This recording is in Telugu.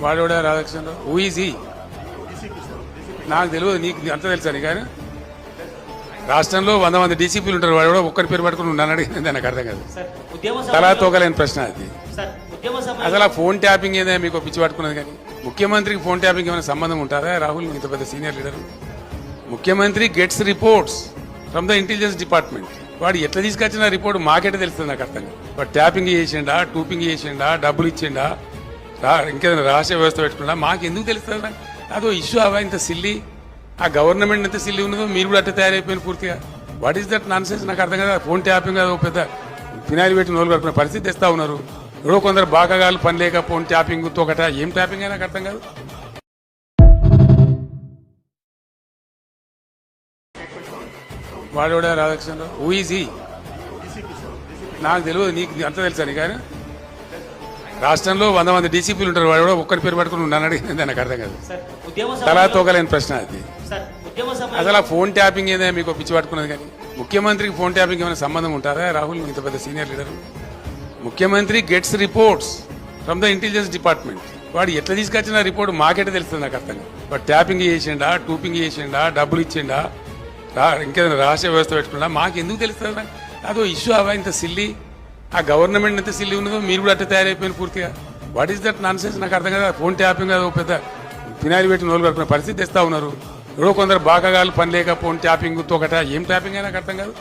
వాడోడా రాధాకృష్ణ హూ ఈజ్ హీ? నాకు తెలియదు, నీకు అంత తెలుసా? నీ కానీ రాష్ట్రంలో 100 మంది డీసీపీలు ఉంటారు, వాడు కూడా ఒక్కరి పేరు పట్టుకుని ఉన్నాను అడిగింది. నాకు అర్థం కాదు. తలా తోకలేని ప్రశ్న అది. అసలు ఆ ఫోన్ ట్యాపింగ్ ఏదో మీకు పిచ్చి పట్టుకున్నది. కానీ ముఖ్యమంత్రికి ఫోన్ ట్యాపింగ్ ఏమైనా సంబంధం ఉంటుందా? రాహుల్ ఇంత పెద్ద సీనియర్ లీడర్. ముఖ్యమంత్రి gets reports from the intelligence department. వాడు ఎట్లా తీసుకొచ్చిన రిపోర్ట్ మాకెట తెలుస్తుంది? నాకు అర్థం కాదు. వాడు ట్యాపింగ్ చేసిండా, టూపింగ్ చేసిండా, డబ్బులు ఇచ్చిండా, ఇంకేదైనా రహస్య వ్యవస్థ పెట్టుకున్నా మాకు ఎందుకు తెలుస్తుంది? అదో ఇష్యూ అవా ఇంత సిల్లీ. ఆ గవర్నమెంట్ ఎంత సిల్లీ ఉన్నదో మీరు కూడా అట్లా తయారైపోయిన పూర్తిగా. What is that non sense? నాకు అర్థం కదా. ఫోన్ ట్యాపింగ్ అది పెద్ద ఫినాయిల్ పెట్టి నోలు కడుపున పరిస్థితి తెస్తా ఉన్నారు. ఎవరో కొందరు బాగాగాలు పని లేక ఫోన్ ట్యాపింగ్ తోకట ఏం ట్యాపింగ్ అయినా నాకు అర్థం కాదు. వాడోడా రాధాకృష్ణ హూ ఈజ్ హీ? నాకు తెలియదు, నీకు అంత తెలుసా? నీ కానీ రాష్ట్రంలో 100 మంది డీసీపీలు ఉంటారు, వాడు కూడా ఒక్కరి పేరు పట్టుకుని ఉన్నాను అడిగింది. నాకు అర్థం కాదు. తలా తోకలేని ప్రశ్న అది. అసలు ఆ ఫోన్ ట్యాపింగ్ ఏదో మీకు పిచ్చి పట్టుకున్నది. కానీ ముఖ్యమంత్రికి ఫోన్ ట్యాపింగ్ ఏమైనా సంబంధం ఉంటుందా? రాహుల్ ఇంత పెద్ద సీనియర్ లీడర్. ముఖ్యమంత్రి gets reports from the intelligence department. వాడు ఎట్లా తీసుకొచ్చిన రిపోర్ట్ మాకెట తెలుస్తుంది? నాకు అర్థం కాదు. వాడు ట్యాపింగ్ చేసిండా, టూపింగ్ చేసిండా, డబ్బులు ఇచ్చిండా, ఇంకేదైనా రహస్య వ్యవస్థ పెట్టుకున్నా మాకు ఎందుకు తెలుస్తుంది? అదో ఇష్యూ అవా ఇంత సిల్లీ. ఆ గవర్నమెంట్ ఎంత సిల్లీ ఉన్నదో మీరు కూడా అట్లా తయారైపోయిన పూర్తిగా. What is that non sense? నాకు అర్థం కదా. ఫోన్ ట్యాపింగ్ అది పెద్ద ఫినాయిల్ పెట్టి నోలు కడుపున పరిస్థితి తెస్తా ఉన్నారు. ఎవరో కొందరు బాగాగాలు పని లేక ఫోన్ ట్యాపింగ్ తోకట ఏం ట్యాపింగ్ అయినా నాకు అర్థం కాదు.